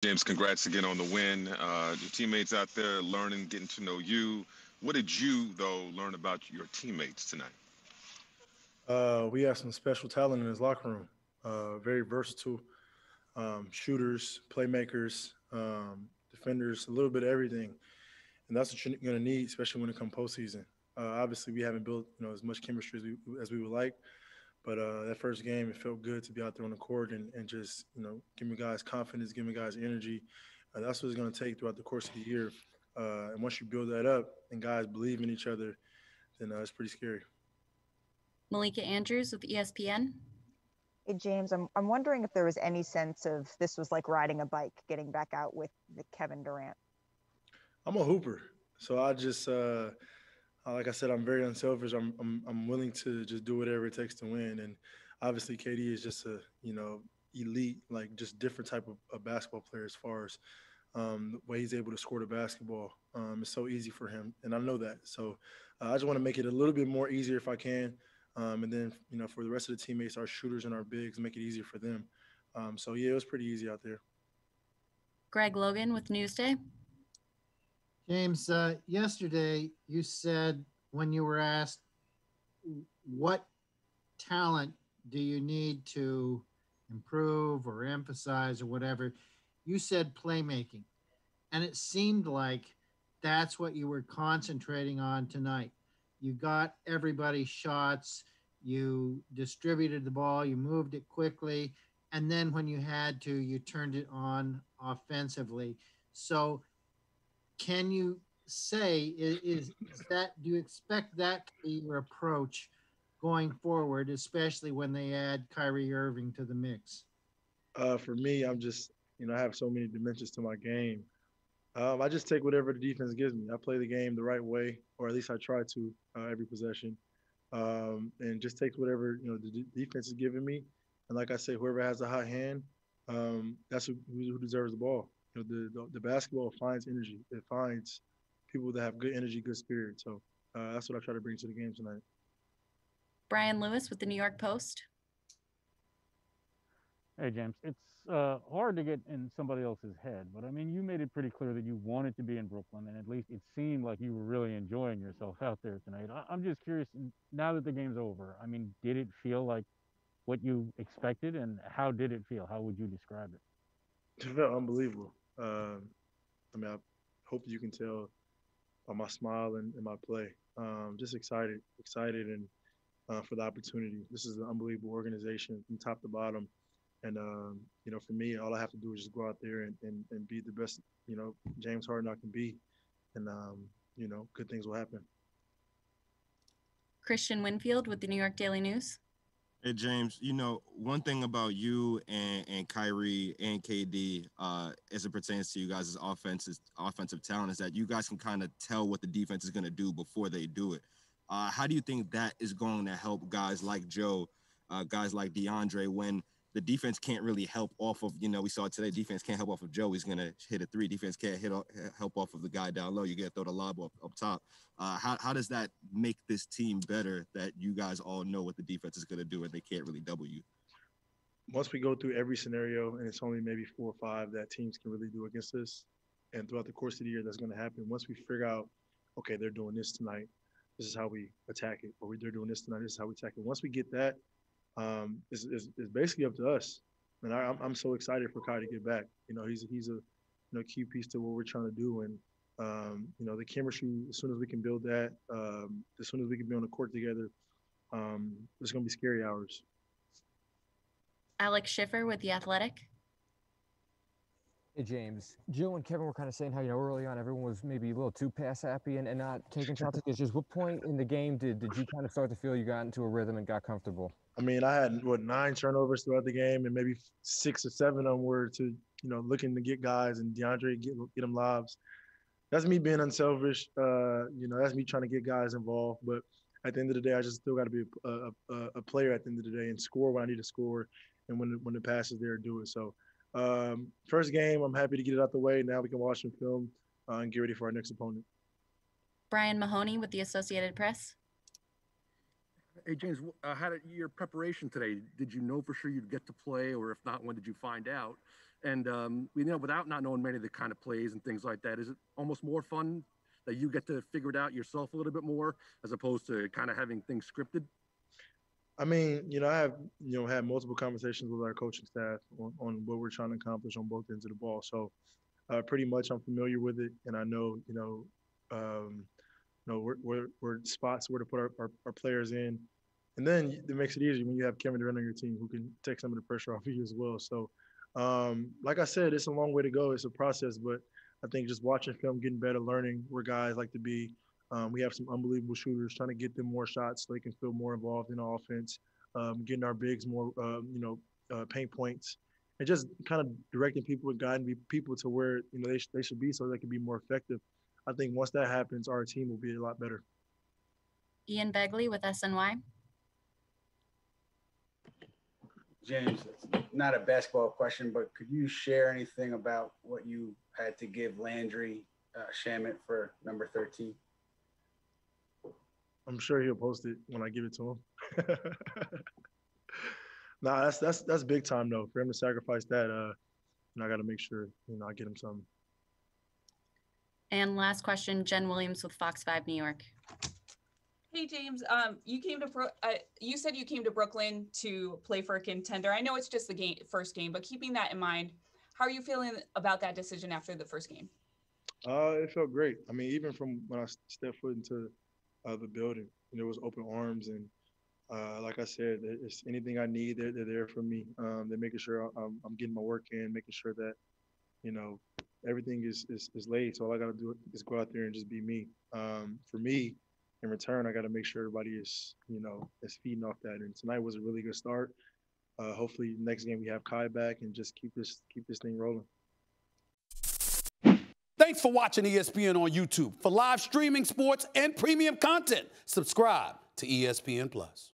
James, congrats again on the win. Your teammates out there learning, getting to know you. What did you, though, learn about your teammates tonight? We have some special talent in his locker room. Very versatile shooters, playmakers, defenders, a little bit of everything, and that's what you're going to need, especially when it comes postseason. Obviously, we haven't built as much chemistry as we would like, but that first game it felt good to be out there on the court and just giving guys confidence, giving guys energy. That's what it's going to take throughout the course of the year. And once you build that up and guys believe in each other, then it's pretty scary. Malika Andrews with ESPN. Hey, James, I'm wondering if there was any sense of this was like riding a bike, getting back out with the Kevin Durant. I'm a hooper, so I just like I said, I'm very unselfish. I'm willing to just do whatever it takes to win. And obviously, KD is just a elite, like just different type of basketball player as far as the way he's able to score the basketball. It's so easy for him, and I know that. So I just want to make it a little bit more easier if I can. And then for the rest of the teammates, our shooters and our bigs, make it easier for them. So yeah, it was pretty easy out there. Greg Logan with Newsday. James, yesterday you said when you were asked what talent do you need to improve or emphasize or whatever, you said playmaking. And it seemed like that's what you were concentrating on tonight. You got everybody's shots, you distributed the ball, you moved it quickly, and then when you had to, you turned it on offensively. So can you say is that do you expect that to be your approach going forward, especially when they add Kyrie Irving to the mix? For me, I'm just I have so many dimensions to my game. I just take whatever the defense gives me. I play the game the right way, or at least I try to every possession, and just takes whatever the defense is giving me. And like I say, whoever has a hot hand, that's who deserves the ball. The basketball finds energy. It finds people that have good energy, good spirit. So that's what I try to bring to the game tonight. Brian Lewis with the New York Post. Hey, James, it's hard to get in somebody else's head, but I mean, you made it pretty clear that you wanted to be in Brooklyn, and at least it seemed like you were really enjoying yourself out there tonight. I'm just curious, now that the game's over, I mean, did it feel like what you expected, and how did it feel? How would you describe it? It felt unbelievable. I mean, I hope you can tell by my smile and my play. Just excited, and for the opportunity. This is an unbelievable organization from top to bottom. And for me, all I have to do is just go out there and be the best, James Harden I can be, and good things will happen. Christian Winfield with the New York Daily News. Hey James, one thing about you and Kyrie and KD, as it pertains to you guys' offensive talent, is that you guys can kind of tell what the defense is going to do before they do it. How do you think that is going to help guys like Joe, guys like DeAndre, when the defense can't really help off of, we saw today, defense can't help off of Joe. He's going to hit a three. Defense can't help off of the guy down low. You got to throw the lob up top. How does that make this team better, that you guys all know what the defense is going to do and they can't really double you? Once we go through every scenario, and it's only maybe 4 or 5 that teams can really do against us, and throughout the course of the year, that's going to happen. Once we figure out, okay, they're doing this tonight, this is how we attack it, or they're doing this tonight, this is how we attack it. Once we get that, it's basically up to us. And I'm so excited for Kai to get back. He's a key piece to what we're trying to do. And the chemistry, as soon as we can build that, as soon as we can be on the court together, it's going to be scary hours. Alex Schiffer with The Athletic. Hey, James. Joe and Kevin were kind of saying how, early on everyone was maybe a little too pass happy and not taking shots. Just what point in the game did you kind of start to feel you got into a rhythm and got comfortable? I mean, I had, 9 turnovers throughout the game, and maybe 6 or 7 of them were to, looking to get guys and DeAndre get them lobs. That's me being unselfish. That's me trying to get guys involved. But at the end of the day, I just still got to be a player at the end of the day and score when I need to score, and when the pass is there, do it. So first game, I'm happy to get it out the way. Now we can watch some film and get ready for our next opponent. Brian Mahoney with the Associated Press. Hey, James, how did your preparation today? Did you know for sure you'd get to play, or if not, when did you find out? And without not knowing many of the kind of plays and things like that, is it almost more fun that you get to figure it out yourself a little bit more as opposed to kind of having things scripted? I mean, I have, had multiple conversations with our coaching staff on what we're trying to accomplish on both ends of the ball. So pretty much I'm familiar with it, and I know, where spots where to put our players in. And then it makes it easier when you have Kevin Durant on your team who can take some of the pressure off of you as well. So, like I said, it's a long way to go. It's a process, but I think just watching film, getting better, learning where guys like to be. We have some unbelievable shooters, trying to get them more shots so they can feel more involved in the offense, getting our bigs more, paint points, and just kind of directing people and guiding people to where they should be so they can be more effective. I think once that happens, our team will be a lot better. Ian Begley with SNY. James, it's not a basketball question, but could you share anything about what you had to give Landry Shamet for number 13? I'm sure he'll post it when I give it to him. Nah, that's big time though. For him to sacrifice that, I got to make sure I get him something. And last question, Jen Williams with Fox 5 New York. Hey James, you said you came to Brooklyn to play for a contender. I know it's just the first game, but keeping that in mind, how are you feeling about that decision after the first game? It felt great. I mean, even from when I stepped foot into the building, it was open arms, and like I said, it's anything I need, they're there for me. They're making sure I'm getting my work in, making sure that everything is laid. So all I got to do is go out there and just be me. For me, in return, I got to make sure everybody is feeding off that. And tonight was a really good start. Hopefully, next game we have Kai back and just keep this thing rolling. Thanks for watching ESPN on YouTube. For live streaming, sports, and premium content, subscribe to ESPN+.